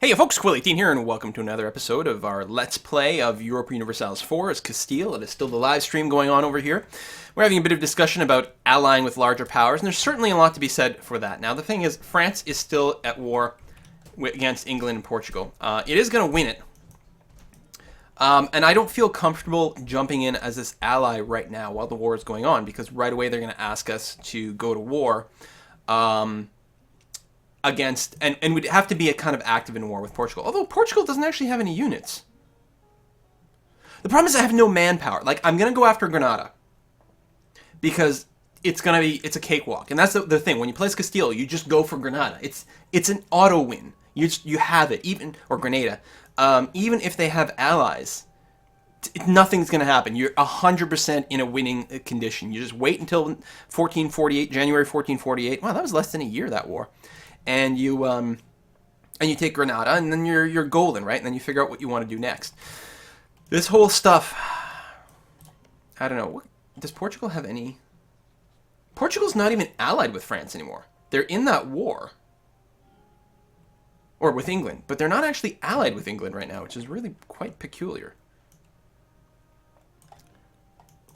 Hey folks, Quilly18 here, and welcome to another episode of our Let's Play of Europa Universalis 4 as Castille. It is still the live stream going on over here. We're having a bit of discussion about allying with larger powers, and there's certainly a lot to be said for that. Now, the thing is, France is still at war against England and Portugal. It is going to win it. And I don't feel comfortable jumping in as this ally right now while the war is going on, because right away they're going to ask us to go to war. Against, and we'd have to be a kind of active in war with Portugal. Although Portugal doesn't actually have any units. The problem is I have no manpower. Like, I'm going to go after Granada. Because it's a cakewalk. And that's the thing. When you play as Castile, you just go for Granada. It's an auto win. You have it. Or Grenada. Even if they have allies, nothing's going to happen. You're 100% in a winning condition. You just wait until January 1448. Wow, that was less than a year, that war. And you take Granada, and then you're golden, right? And then you figure out what you want to do next. This whole stuff, I don't know. Does Portugal have any? Portugal's not even allied with France anymore. They're in that war, or with England, but they're not actually allied with England right now, which is really quite peculiar.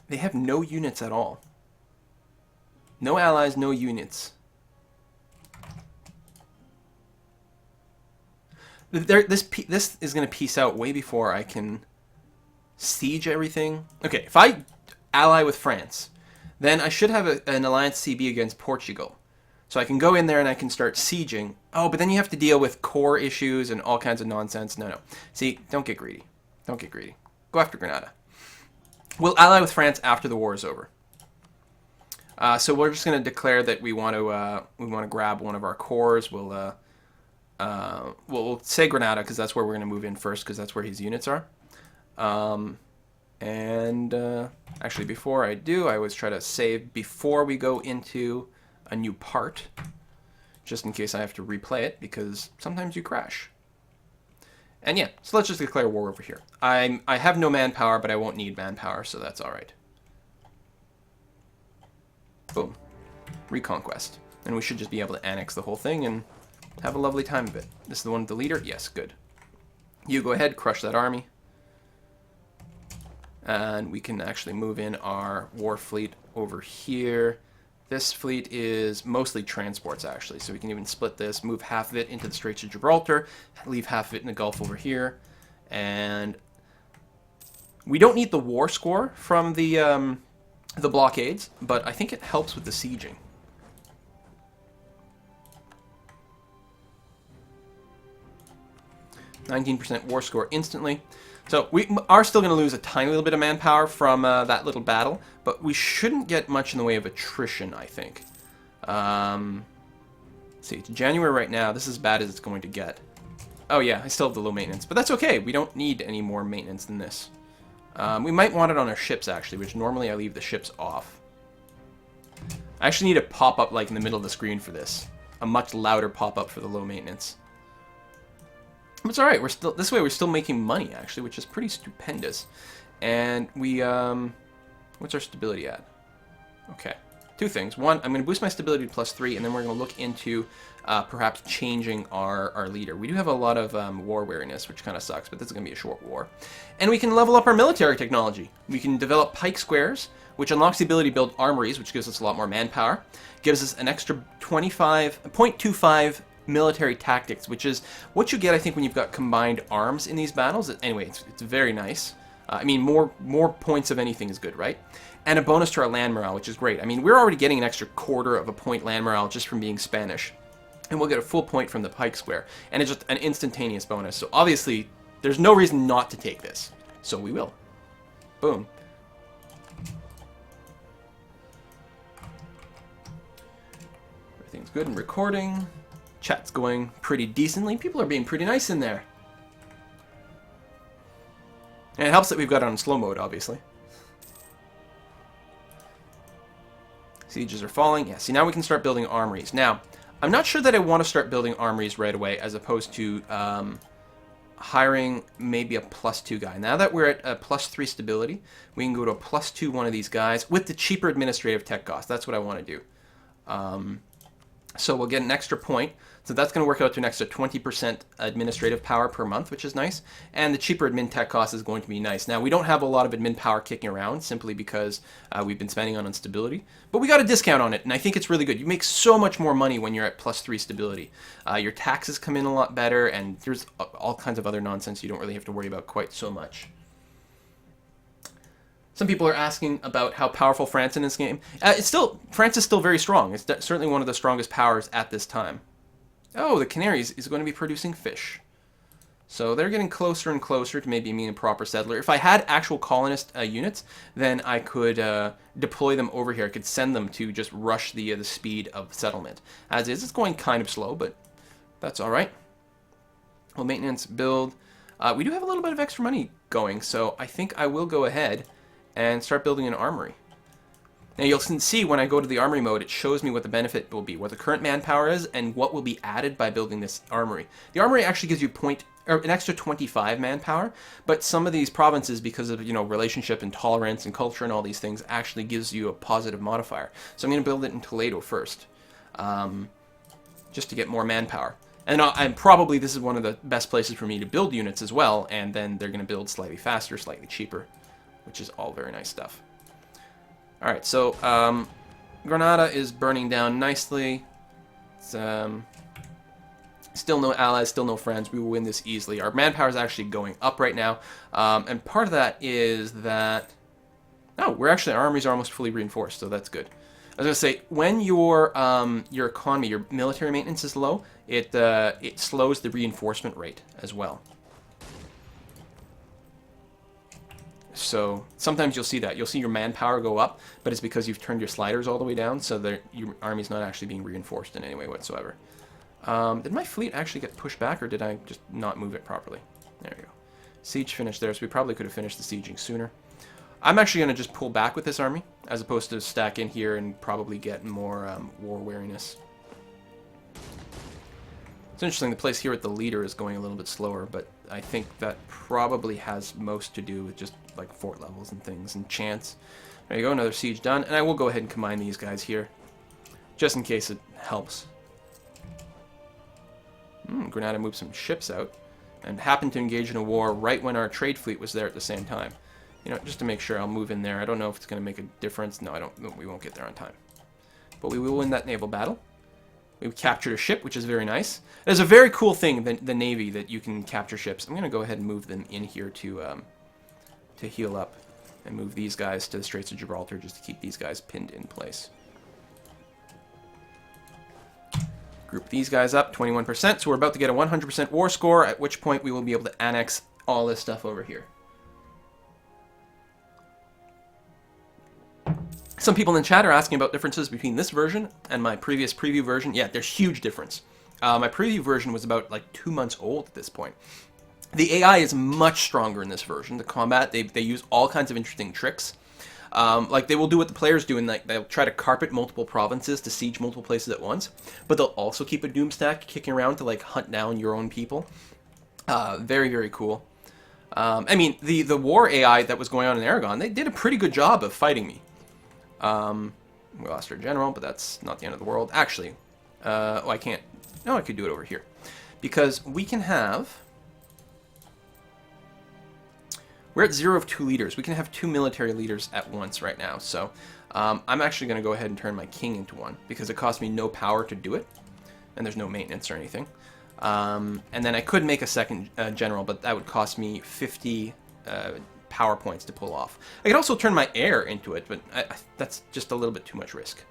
They have no units at all. No allies, no units. This is going to peace out way before I can siege everything. Okay, if I ally with France, then I should have an alliance CB against Portugal. So I can go in there and I can start sieging. Oh, but then you have to deal with core issues and all kinds of nonsense. No. See, don't get greedy. Don't get greedy. Go after Granada. We'll ally with France after the war is over. So we're just going to declare that we want to grab one of our cores. We'll say Granada because that's where we're going to move in first because that's where his units are. Actually, before I do, I always try to save before we go into a new part, just in case I have to replay it because sometimes you crash. And yeah, so let's just declare war over here. I have no manpower, but I won't need manpower, so that's all right. Boom. Reconquest. And we should just be able to annex the whole thing and have a lovely time of it. This is the one with the leader? Yes, good. You go ahead, crush that army. And we can actually move in our war fleet over here. This fleet is mostly transports, actually. So we can even split this, move half of it into the Straits of Gibraltar, leave half of it in the Gulf over here. And we don't need the war score from the blockades, but I think it helps with the sieging. 19% war score instantly. So we are still going to lose a tiny little bit of manpower from that little battle, but we shouldn't get much in the way of attrition, I think. See, it's January right now. This is as bad as it's going to get. Oh yeah, I still have the low maintenance, but that's okay. We don't need any more maintenance than this. We might want it on our ships, actually, which normally I leave the ships off. I actually need a pop-up like in the middle of the screen for this. A much louder pop-up for the low maintenance. But it's alright, this way we're still making money, actually, which is pretty stupendous. And we, what's our stability at? Okay, two things. One, I'm going to boost my stability to +3, and then we're going to look into perhaps changing our leader. We do have a lot of war weariness, which kind of sucks, but this is going to be a short war. And we can level up our military technology. We can develop pike squares, which unlocks the ability to build armories, which gives us a lot more manpower. Gives us an extra 0.25 military tactics, which is what you get, I think, when you've got combined arms in these battles. Anyway, it's very nice. I mean, more points of anything is good, right? And a bonus to our land morale, which is great. I mean, we're already getting an extra quarter of a point land morale just from being Spanish. And we'll get a full point from the pike square. And it's just an instantaneous bonus. So obviously, there's no reason not to take this. So we will. Boom. Everything's good in recording. Chat's going pretty decently. People are being pretty nice in there. And it helps that we've got it on slow mode, obviously. Sieges are falling. Yeah, see, now we can start building armories. Now, I'm not sure that I want to start building armories right away, as opposed to hiring maybe a +2 guy. Now that we're at a +3 stability, we can go to a +2 one of these guys with the cheaper administrative tech cost. That's what I want to do. So we'll get an extra point. So that's going to work out to an extra 20% administrative power per month, which is nice. And the cheaper admin tech cost is going to be nice. Now, we don't have a lot of admin power kicking around simply because we've been spending on stability. But we got a discount on it, and I think it's really good. You make so much more money when you're at +3 stability. Your taxes come in a lot better, and there's all kinds of other nonsense you don't really have to worry about quite so much. Some people are asking about how powerful France in this game. France is still very strong. It's certainly one of the strongest powers at this time. Oh, the Canaries is going to be producing fish. So they're getting closer and closer to maybe being a proper settler. If I had actual colonist units, then I could deploy them over here. I could send them to just rush the speed of settlement. As is, it's going kind of slow, but that's all right. Well, maintenance, build. We do have a little bit of extra money going, so I think I will go ahead and start building an armory. Now you'll see when I go to the armory mode, it shows me what the benefit will be, what the current manpower is, and what will be added by building this armory. The armory actually gives you an extra 25 manpower, but some of these provinces, because of relationship and tolerance and culture and all these things, actually gives you a positive modifier. So I'm going to build it in Toledo first, just to get more manpower. And probably this is one of the best places for me to build units as well, and then they're going to build slightly faster, slightly cheaper, which is all very nice stuff. All right, so Granada is burning down nicely. It's, still no allies, still no friends. We will win this easily. Our manpower is actually going up right now, and part of that is that our armies are almost fully reinforced, so that's good. I was gonna say, when your economy, your military maintenance is low, it slows the reinforcement rate as well. So sometimes you'll see that. You'll see your manpower go up, but it's because you've turned your sliders all the way down, so that your army's not actually being reinforced in any way whatsoever. Did my fleet actually get pushed back, or did I just not move it properly? There we go. Siege finished there, so we probably could have finished the sieging sooner. I'm actually going to just pull back with this army, as opposed to stack in here and probably get more war wariness. It's interesting, the place here at the leader is going a little bit slower, but I think that probably has most to do with just like fort levels and things and chance. There you go, another siege done, and I will go ahead and combine these guys here, just in case it helps. Granada moved some ships out, and happened to engage in a war right when our trade fleet was there at the same time. Just to make sure, I'll move in there. I don't know if it's going to make a difference. No, I don't. We won't get there on time. But we will win that naval battle. We've captured a ship, which is very nice. There's a very cool thing, the Navy, that you can capture ships. I'm going to go ahead and move them in here to heal up, and move these guys to the Straits of Gibraltar just to keep these guys pinned in place. Group these guys up, 21%, so we're about to get a 100% war score, at which point we will be able to annex all this stuff over here. Some people in chat are asking about differences between this version and my previous preview version. Yeah, there's huge difference. My preview version was about like 2 months old at this point. The AI is much stronger in this version. The combat, they use all kinds of interesting tricks. Like they will do what the players do, and like they'll try to carpet multiple provinces to siege multiple places at once. But they'll also keep a doom stack kicking around to like hunt down your own people. Very, very cool. I mean, the war AI that was going on in Aragon, they did a pretty good job of fighting me. We lost our general, but that's not the end of the world. Actually, I can't. No, I could do it over here, because we can have. We're at 0 of 2 leaders. We can have 2 military leaders at once right now. So I'm actually going to go ahead and turn my king into one, because it costs me no power to do it, and there's no maintenance or anything. And then I could make a second general, but that would cost me 50 power points to pull off. I could also turn my heir into it, but that's just a little bit too much risk.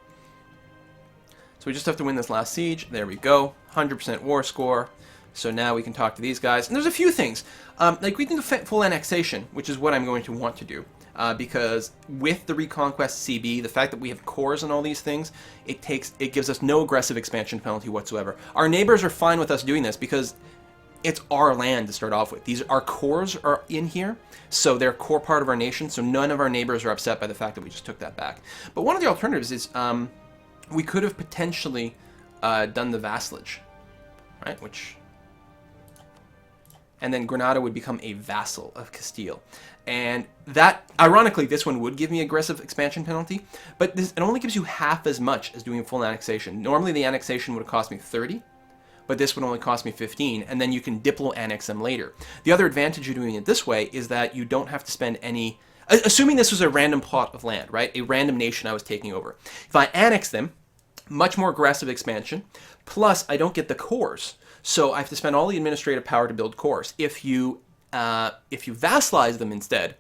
So we just have to win this last siege. There we go. 100% war score. So now we can talk to these guys. And there's a few things. Like we can do full annexation, which is what I'm going to want to do. Because with the Reconquest CB, the fact that we have cores and all these things, it gives us no aggressive expansion penalty whatsoever. Our neighbors are fine with us doing this because it's our land to start off with. Our cores are in here, so they're a core part of our nation, so none of our neighbors are upset by the fact that we just took that back. But one of the alternatives is we could have potentially done the vassalage, right? Which and then Granada would become a vassal of Castile. And that, ironically, this one would give me aggressive expansion penalty, but it only gives you half as much as doing full annexation. Normally the annexation would have cost me 30, but this would only cost me 15, and then you can diplo-annex them later. The other advantage of doing it this way is that you don't have to spend any... Assuming this was a random plot of land, right? A random nation I was taking over. If I annex them, much more aggressive expansion, plus I don't get the cores. So I have to spend all the administrative power to build cores. If you vassalize them instead,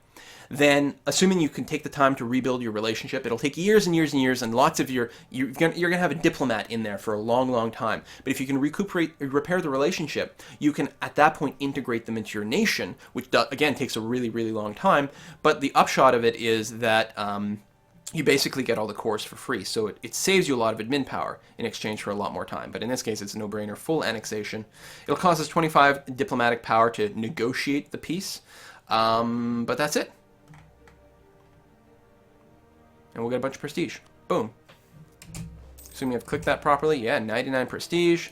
then assuming you can take the time to rebuild your relationship, it'll take years and years and years, and lots of you're gonna have a diplomat in there for a long, long time. But if you can repair the relationship, you can at that point integrate them into your nation, which again takes a really, really long time. But the upshot of it is that you basically get all the cores for free, so it saves you a lot of admin power in exchange for a lot more time. But in this case, it's a no-brainer, full annexation. It'll cost us 25 diplomatic power to negotiate the peace, but that's it. And we'll get a bunch of prestige. Boom. Assuming I've clicked that properly. Yeah, 99 prestige.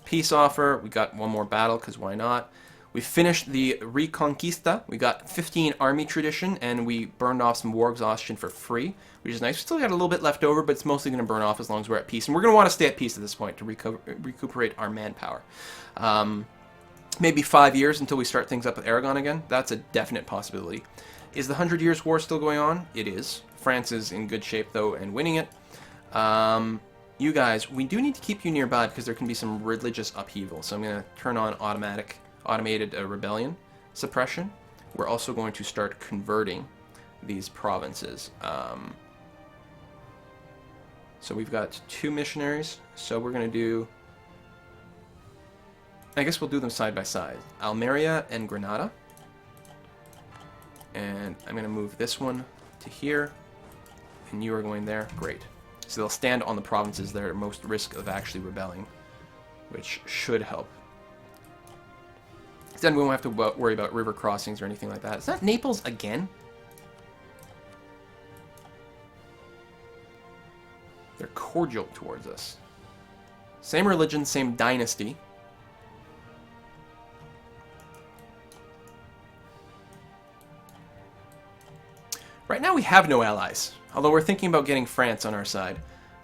Peace offer. We got one more battle, because why not? We finished the Reconquista. We got 15 army tradition, and we burned off some war exhaustion for free, which is nice. We still got a little bit left over, but it's mostly going to burn off as long as we're at peace. And we're going to want to stay at peace at this point to recuperate our manpower. Maybe 5 years until we start things up with Aragon again. That's a definite possibility. Is the 100 Years' War still going on? It is. France is in good shape, though, and winning it. You guys, we do need to keep you nearby because there can be some religious upheaval. So I'm going to turn on automated rebellion suppression. We're also going to start converting these provinces. So we've got 2 missionaries. So we're going to do... I guess we'll do them side by side. Almeria and Granada. And I'm going to move this one to here. And you are going there. Great. So they'll stand on the provinces that are at most risk of actually rebelling, which should help. Then we won't have to worry about river crossings or anything like that. Is that Naples again? They're cordial towards us. Same religion, same dynasty. Right now we have no allies, although we're thinking about getting France on our side.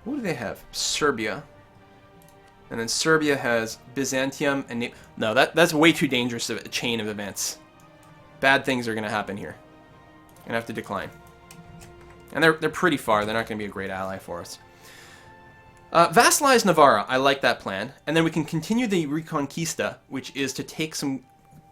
What do they have? Serbia. And then Serbia has Byzantium and... No, that's way too dangerous of a chain of events. Bad things are going to happen here. I'm going to have to decline. And they're pretty far. They're not going to be a great ally for us. Vassalize Navarra. I like that plan. And then we can continue the Reconquista, which is to take some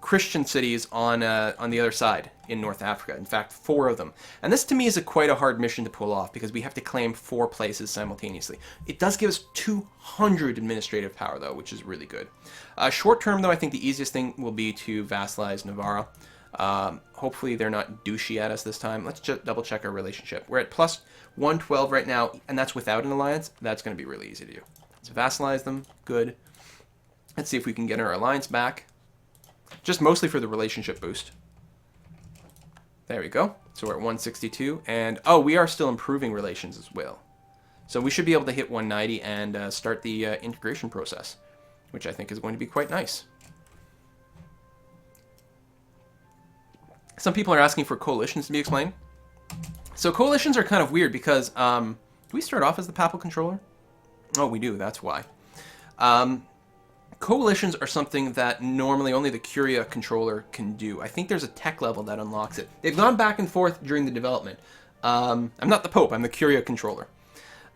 Christian cities on the other side in North Africa. In fact, 4 of them. And this to me is quite a hard mission to pull off because we have to claim 4 places simultaneously. It does give us 200 administrative power though, which is really good. Short term though, I think the easiest thing will be to vassalize Navarra. Hopefully they're not douchey at us this time. Let's just double check our relationship. We're at plus 112 right now, and that's without an alliance. That's going to be really easy to do. So vassalize them. Good. Let's see if we can get our alliance back. Just mostly for the relationship boost. There we go. So we're at 162. And, oh, we are still improving relations as well. So we should be able to hit 190 and start the integration process, which I think is going to be quite nice. Some people are asking for coalitions to be explained. So coalitions are kind of weird because, do we start off as the Papal Controller? Oh, we do. That's why. Coalitions are something that normally only the Curia controller can do. I think there's a tech level that unlocks it. They've gone back and forth during the development. I'm not the Pope, I'm the Curia controller.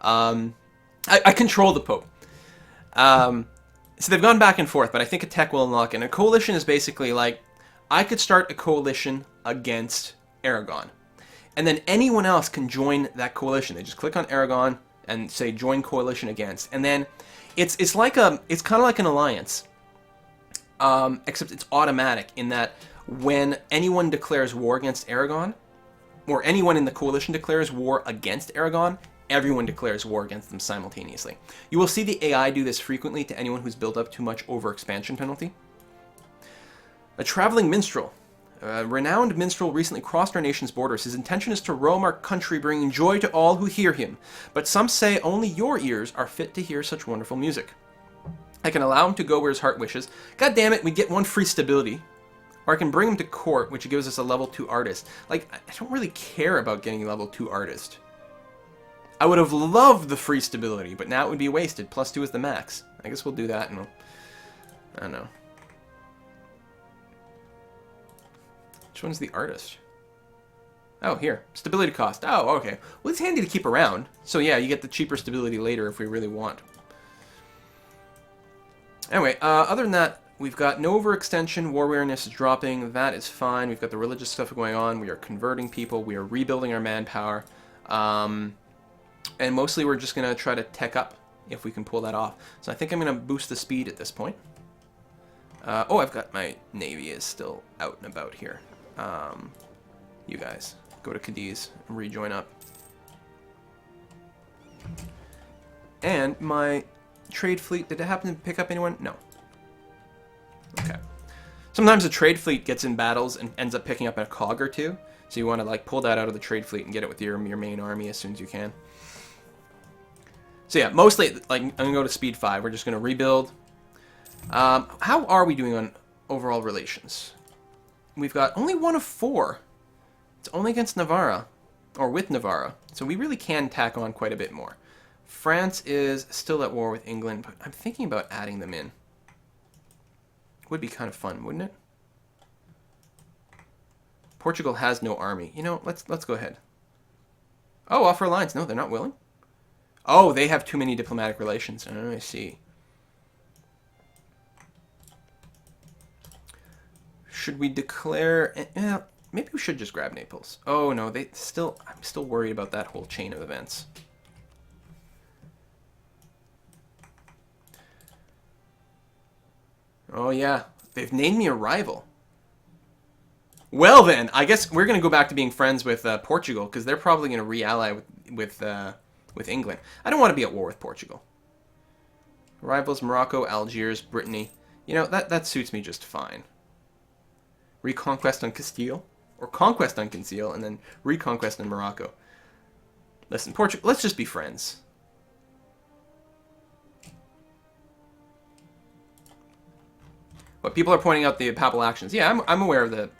I control the Pope. So they've gone back and forth, but I think a tech will unlock it. And a coalition is basically like, I could start a coalition against Aragon. And then anyone else can join that coalition. They just click on Aragon and say join coalition against. And then it's kind of like an alliance, except it's automatic in that when anyone declares war against Aragon, or anyone in the coalition declares war against Aragon, everyone declares war against them simultaneously. You will see the AI do this frequently to anyone who's built up too much over-expansion penalty. A traveling minstrel. A renowned minstrel recently crossed our nation's borders. His intention is to roam our country, bringing joy to all who hear him. But some say only your ears are fit to hear such wonderful music. I can allow him to go where his heart wishes. God damn it, we get 1 free stability. Or I can bring him to court, which gives us a level 2 artist. Like, I don't really care about getting level 2 artist. I would have loved the free stability, but now it would be wasted. +2 is the max. I guess we'll do that, and we'll... I don't know. Which one's the artist? Oh, here. Stability cost. Oh, okay. Well, it's handy to keep around. So, yeah, you get the cheaper stability later if we really want. Anyway, other than that, we've got no overextension. War awareness is dropping. That is fine. We've got the religious stuff going on. We are converting people. We are rebuilding our manpower. And mostly we're just going to try to tech up if we can pull that off. So I think I'm going to boost the speed at this point. Oh, I've got my navy is still out and about here. You guys, go to Cadiz and rejoin up. And my trade fleet, did it happen to pick up anyone? No. Okay. Sometimes a trade fleet gets in battles and ends up picking up a cog or two. So you want to like pull that out of the trade fleet and get it with your main army as soon as you can. So yeah, mostly like I'm gonna go to speed 5. We're just gonna rebuild. How are we doing on overall relations? We've got only 1 of 4. It's only against Navarra, or with Navarra. So we really can tack on quite a bit more. France is still at war with England, but I'm thinking about adding them in. Would be kind of fun, wouldn't it? Portugal has no army. You know, let's go ahead. Oh, offer alliance. No, they're not willing. Oh, they have too many diplomatic relations. Oh, I see. Should we declare... maybe we should just grab Naples. Oh, no, I'm still worried about that whole chain of events. Oh, yeah. They've named me a rival. Well, then, I guess we're going to go back to being friends with Portugal, because they're probably going to re-ally with England. I don't want to be at war with Portugal. Rivals, Morocco, Algiers, Brittany. You know, that suits me just fine. Reconquest on Castille, or conquest on Castille, and then reconquest in Morocco. Listen, Portugal, let's just be friends. But people are pointing out the Papal Actions. Yeah, I'm aware of the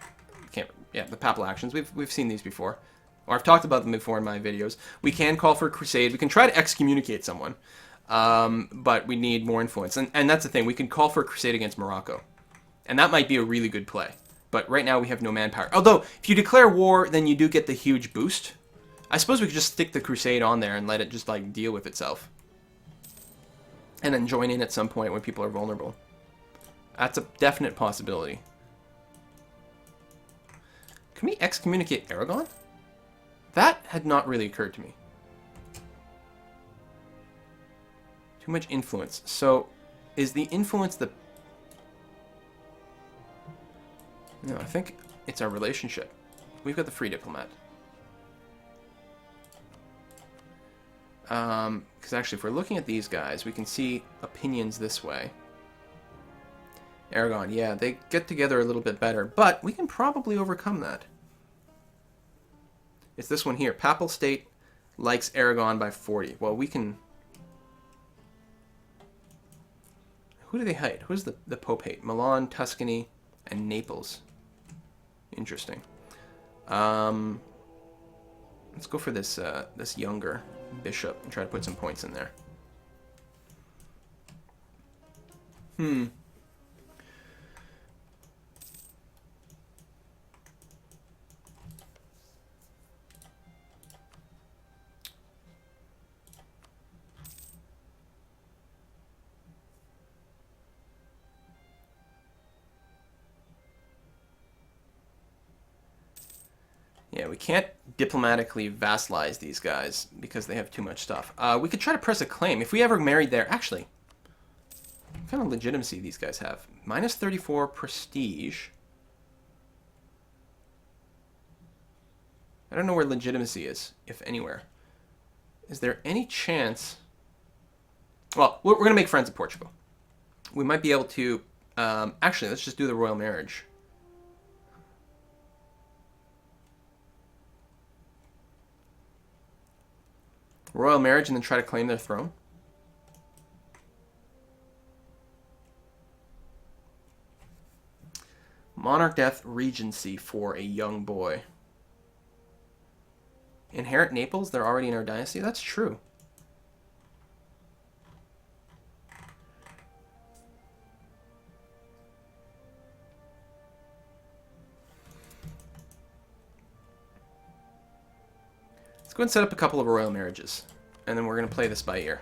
Papal Actions. We've seen these before, or I've talked about them before in my videos. We can call for a crusade. We can try to excommunicate someone, but we need more influence. And that's the thing. We can call for a crusade against Morocco, and that might be a really good play. But right now we have no manpower. Although, if you declare war, then you do get the huge boost. I suppose we could just stick the crusade on there and let it just, like, deal with itself. And then join in at some point when people are vulnerable. That's a definite possibility. Can we excommunicate Aragon? That had not really occurred to me. Too much influence. So, is the influence the... No, I think it's our relationship. We've got the free diplomat. Because actually, if we're looking at these guys, we can see opinions this way. Aragon, yeah, they get together a little bit better, but we can probably overcome that. It's this one here. Papal State likes Aragon by 40. Well, we can... Who do they hate? Who's the Pope hate? Milan, Tuscany, and Naples. Interesting. Let's go for this this younger bishop and try to put some points in there. Yeah, we can't diplomatically vassalize these guys because they have too much stuff. We could try to press a claim. If we ever married there... Actually, what kind of legitimacy these guys have? Minus 34 prestige. I don't know where legitimacy is, if anywhere. Is there any chance... Well, we're going to make friends with Portugal. We might be able to... actually, let's just do the royal marriage. Royal marriage and then try to claim their throne. Monarch death, regency for a young boy. Inherit Naples? They're already in our dynasty? That's true. Let's go and set up a couple of royal marriages. And then we're going to play this by ear.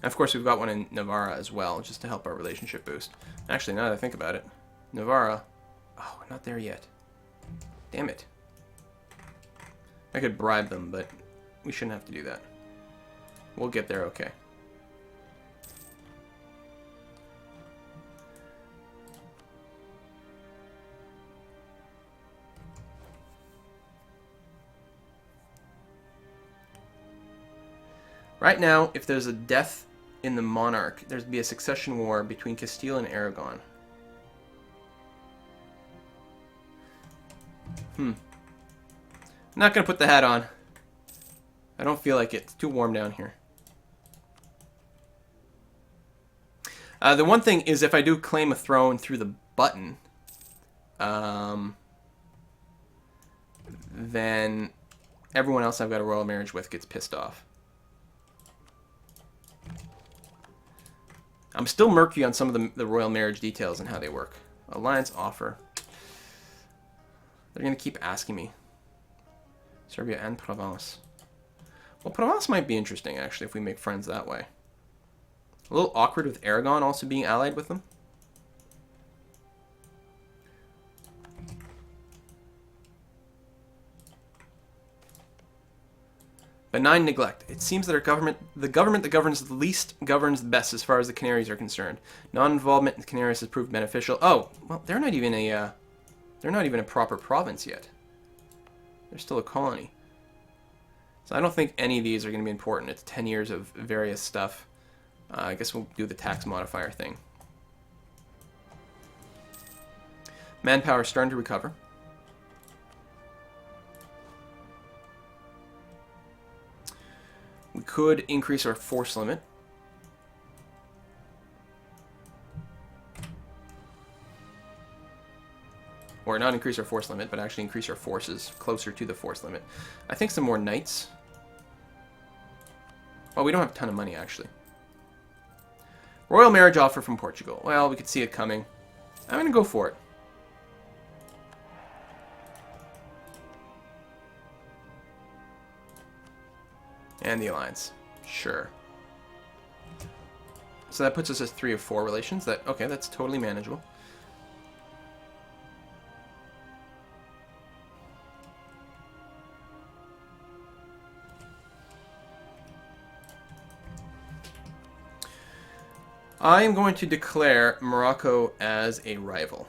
And of course, we've got one in Navarra as well, just to help our relationship boost. Actually, now that I think about it, Navarra... Oh, we're not there yet. Damn it. I could bribe them, but we shouldn't have to do that. We'll get there okay. Right now, if there's a death in the monarch, there'd be a succession war between Castile and Aragon. I'm not going to put the hat on. I don't feel like it. It's too warm down here. The one thing is if I do claim a throne through the button, then everyone else I've got a royal marriage with gets pissed off. I'm still murky on some of the royal marriage details and how they work. Alliance offer. They're going to keep asking me. Serbia and Provence. Well, Provence might be interesting, actually, if we make friends that way. A little awkward with Aragon also being allied with them. Benign neglect. It seems that the government that governs the least governs the best as far as the Canaries are concerned. Non-involvement in the Canaries has proved beneficial. Oh, well, they're not even a proper province yet. They're still a colony. So I don't think any of these are going to be important. It's 10 years of various stuff. I guess we'll do the tax modifier thing. Manpower starting to recover. We could increase our force limit. Or not increase our force limit, but actually increase our forces closer to the force limit. I think some more knights. Oh, we don't have a ton of money, actually. Royal marriage offer from Portugal. Well, we could see it coming. I'm going to go for it. And the alliance. Sure. So that puts us as 3 of 4 relations. Okay, that's totally manageable. I am going to declare Morocco as a rival.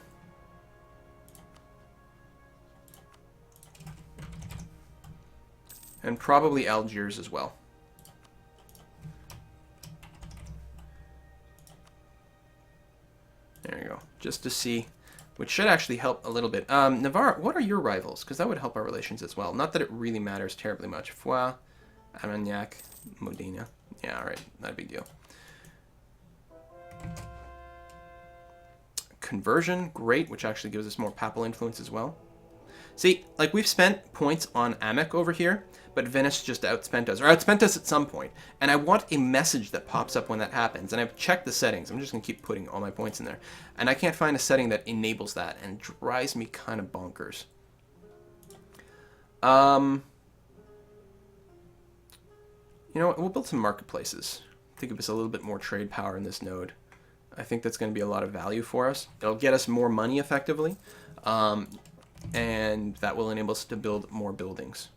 And probably Algiers as well. There you go. Just to see, which should actually help a little bit. Navarre, what are your rivals? Because that would help our relations as well. Not that it really matters terribly much. Foix, Armagnac, Modena. Yeah, all right. Not a big deal. Conversion, great, which actually gives us more papal influence as well. See, like we've spent points on Amek over here, but Venice just outspent us, or outspent us at some point. And I want a message that pops up when that happens. And I've checked the settings. I'm just going to keep putting all my points in there. And I can't find a setting that enables that, and it drives me kind of bonkers. You know what? We'll build some marketplaces to give us a little bit more trade power in this node. I think that's going to be a lot of value for us. It'll get us more money effectively. And that will enable us to build more buildings.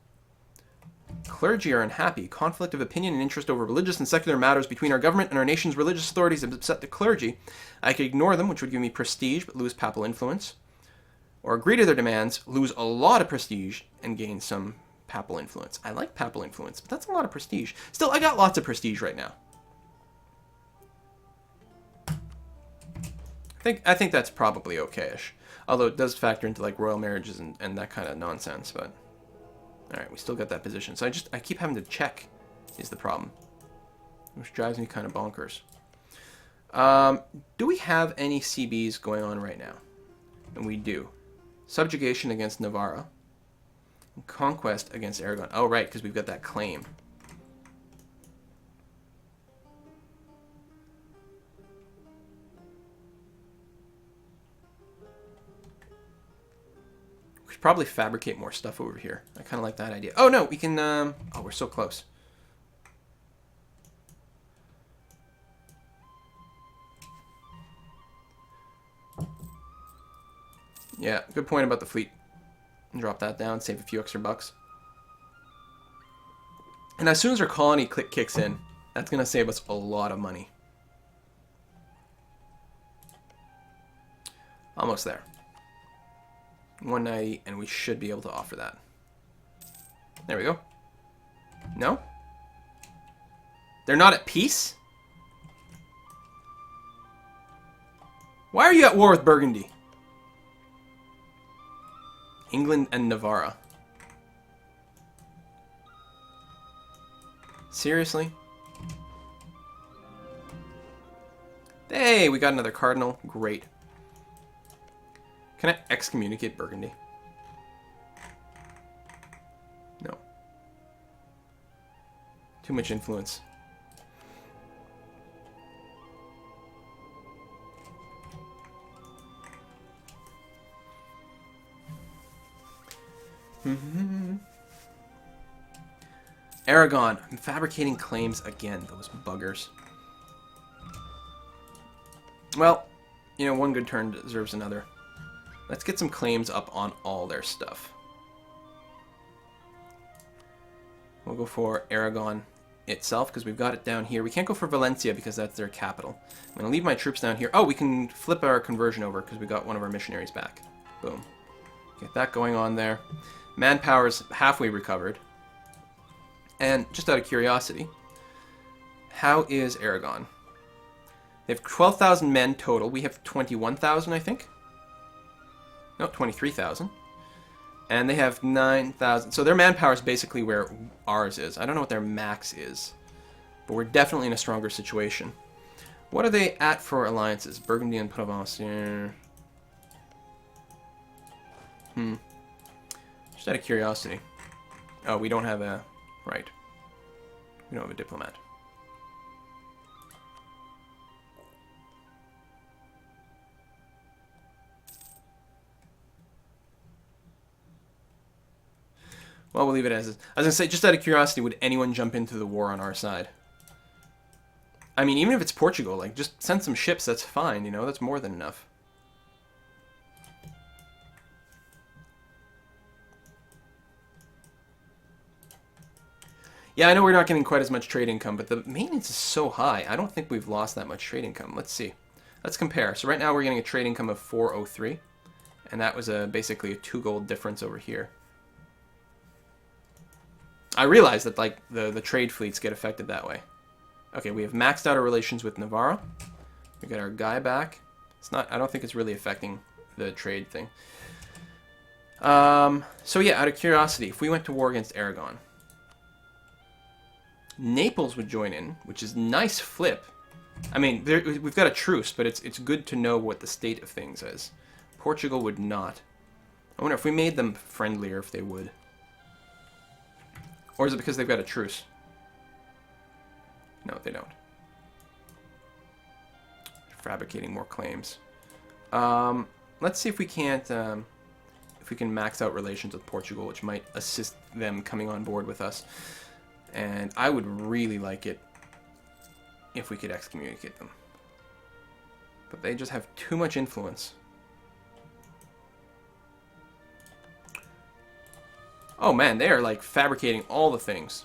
Clergy are unhappy. Conflict of opinion and interest over religious and secular matters between our government and our nation's religious authorities have upset the clergy. I could ignore them, which would give me prestige, but lose papal influence. Or agree to their demands, lose a lot of prestige, and gain some papal influence. I like papal influence, but that's a lot of prestige. Still, I got lots of prestige right now. I think that's probably okay-ish. Although it does factor into like royal marriages and that kind of nonsense, but alright, we still got that position. So I keep having to check is the problem. Which drives me kind of bonkers. Do we have any CBs going on right now? And we do. Subjugation against Navarra. Conquest against Aragon. Oh, right, because we've got that claim. We should probably fabricate more stuff over here. I kind of like that idea. Oh, no, we can... oh, we're so close. Yeah, good point about the fleet. Drop that down, save a few extra bucks. And as soon as our colony kicks in, that's going to save us a lot of money. Almost there. 190, and we should be able to offer that. There we go. No? They're not at peace? Why are you at war with Burgundy? England and Navarra. Seriously? Hey, we got another cardinal. Great. Can I excommunicate Burgundy? No. Too much influence. Aragon. I'm fabricating claims again. Those buggers. Well, you know, one good turn deserves another. Let's get some claims up on all their stuff. We'll go for Aragon itself because we've got it down here. We can't go for Valencia because that's their capital. I'm going to leave my troops down here. Oh, we can flip our conversion over because we got one of our missionaries back. Boom. Get that going on there. Manpower's halfway recovered. And just out of curiosity, how is Aragon? They have 12,000 men total. We have 21,000, I think. No, 23,000. And they have 9,000. So their manpower is basically where ours is. I don't know what their max is. But we're definitely in a stronger situation. What are they at for alliances? Burgundy and Provence. Yeah. Just out of curiosity. Oh, we don't have a... Right. We don't have a diplomat. Well, we'll leave it as is. I was going to say, just out of curiosity, would anyone jump into the war on our side? I mean, even if it's Portugal, like, just send some ships, that's fine, you know? That's more than enough. Yeah, I know we're not getting quite as much trade income, but the maintenance is so high. I don't think we've lost that much trade income. Let's see. Let's compare. So right now we're getting a trade income of 403, and that was basically a 2 gold difference over here. I realize that like the trade fleets get affected that way. Okay, we have maxed out our relations with Navarra. We got our guy back. It's not. I don't think it's really affecting the trade thing. So yeah, out of curiosity, if we went to war against Aragon, Naples would join in, which is nice flip. I mean, we've got a truce, but it's good to know what the state of things is. Portugal would not. I wonder if we made them friendlier, if they would. Or is it because they've got a truce? No, they don't. Fabricating more claims. Let's see if we can't, if we can max out relations with Portugal, which might assist them coming on board with us. And I would really like it if we could excommunicate them. But they just have too much influence. Oh man, they are like fabricating all the things.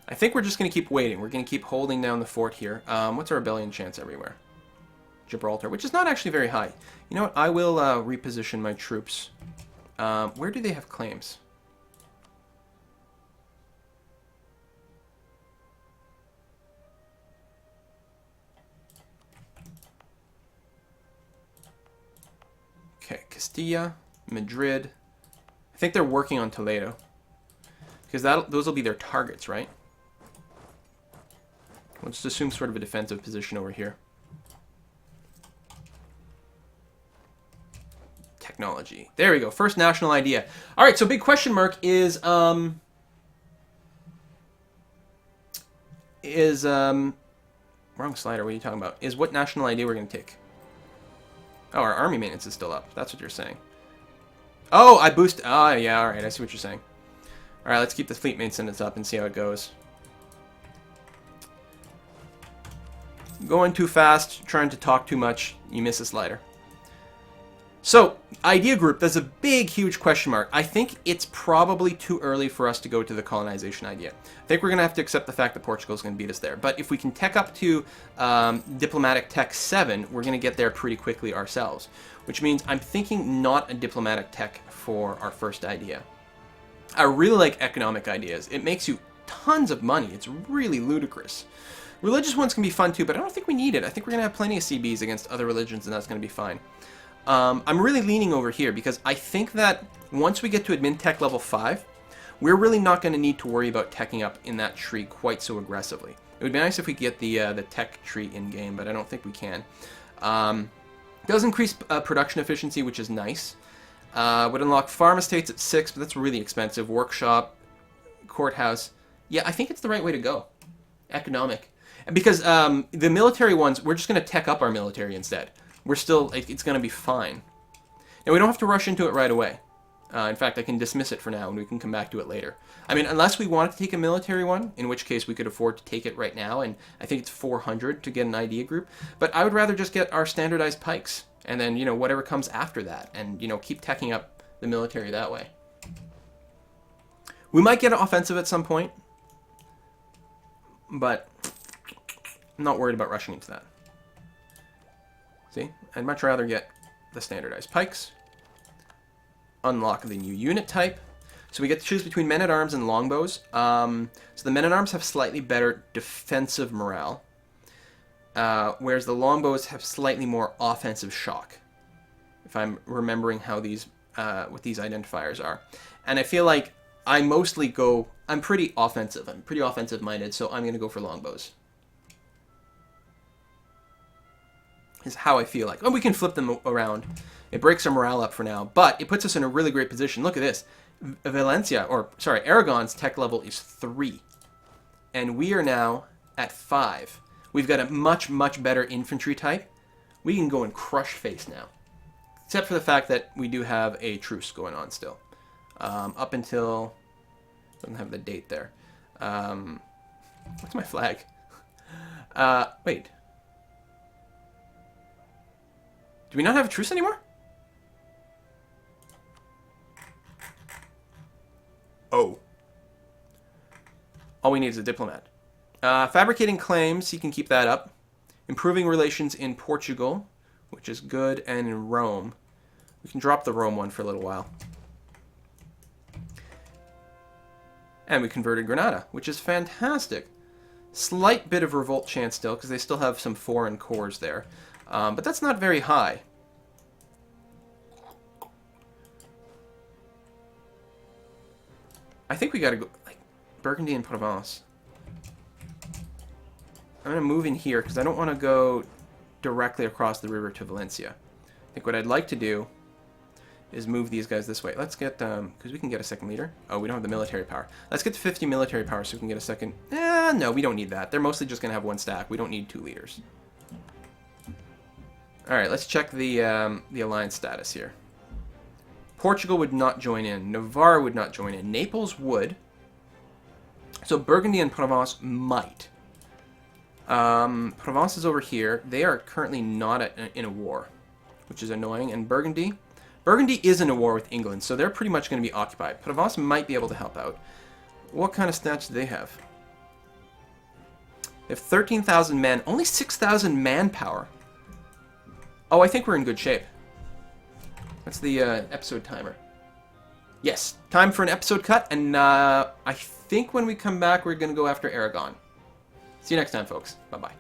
I think we're just going to keep waiting. We're going to keep holding down the fort here. What's our rebellion chance everywhere? Gibraltar, which is not actually very high. You know what? I will reposition my troops. Where do they have claims? Okay, Castilla. Madrid. I think they're working on Toledo. Because those will be their targets, right? Let's just assume sort of a defensive position over here. Technology. There we go. First national idea. All right, so big question mark is wrong slider. What are you talking about? Is what national idea we're going to take? Oh, our army maintenance is still up. That's what you're saying. Oh, I boost. Oh, yeah. All right, I see what you're saying. All right, let's keep the fleet maintenance up and see how it goes. Going too fast, trying to talk too much, you miss a slider. So, idea group, there's a big, huge question mark. I think it's probably too early for us to go to the colonization idea. I think we're going to have to accept the fact that Portugal is going to beat us there. But if we can tech up to diplomatic tech 7, we're going to get there pretty quickly ourselves. Which means I'm thinking not a diplomatic tech for our first idea. I really like economic ideas. It makes you tons of money. It's really ludicrous. Religious ones can be fun too, but I don't think we need it. I think we're going to have plenty of CBs against other religions, and that's going to be fine. I'm really leaning over here because I think that once we get to admin tech level 5, we're really not going to need to worry about teching up in that tree quite so aggressively. It would be nice if we get the tech tree in-game, but I don't think we can. It does increase production efficiency, which is nice. Would unlock farm estates at 6, but that's really expensive. Workshop, courthouse. Yeah, I think it's the right way to go. Economic. Because the military ones, we're just going to tech up our military instead. We're still, it's going to be fine. Now, we don't have to rush into it right away. In fact, I can dismiss it for now, and we can come back to it later. I mean, unless we wanted to take a military one, in which case we could afford to take it right now, and I think it's 400 to get an idea group. But I would rather just get our standardized pikes, and then, you know, whatever comes after that, and, you know, keep teching up the military that way. We might get an offensive at some point, but I'm not worried about rushing into that. See? I'd much rather get the standardized pikes. Unlock the new unit type. So we get to choose between men-at-arms and longbows. So the men-at-arms have slightly better defensive morale, whereas the longbows have slightly more offensive shock, if I'm remembering how these what these identifiers are. And I feel like I mostly go, I'm pretty offensive. I'm pretty offensive-minded, so I'm going to go for longbows. Is how I feel like. Oh, we can flip them around. It breaks our morale up for now, but it puts us in a really great position. Look at this. Aragon's tech level is 3. And we are now at 5. We've got a much, much better infantry type. We can go and crush face now. Except for the fact that we do have a truce going on still. Up until... doesn't have the date there. What's my flag? Wait. Do we not have a truce anymore? Oh. All we need is a diplomat. Fabricating claims, you can keep that up. Improving relations in Portugal, which is good, and in Rome. We can drop the Rome one for a little while. And we converted Granada, which is fantastic. Slight bit of revolt chance still, because they still have some foreign cores there. But that's not very high. I think we gotta go, like, Burgundy and Provence. I'm gonna move in here, because I don't want to go directly across the river to Valencia. I think what I'd like to do is move these guys this way. Let's get, because we can get a second leader. Oh, we don't have the military power. Let's get to 50 military power so we can get a second. No, we don't need that. They're mostly just gonna have one stack. We don't need 2 leaders. Alright, let's check the alliance status here. Portugal would not join in. Navarre would not join in. Naples would. So Burgundy and Provence might. Provence is over here. They are currently not in a war, which is annoying. And Burgundy is in a war with England, so they're pretty much going to be occupied. Provence might be able to help out. What kind of stats do they have? They have 13,000 men. Only 6,000 manpower. Oh, I think we're in good shape. That's the episode timer. Yes, time for an episode cut, and I think when we come back, we're going to go after Aragon. See you next time, folks. Bye-bye.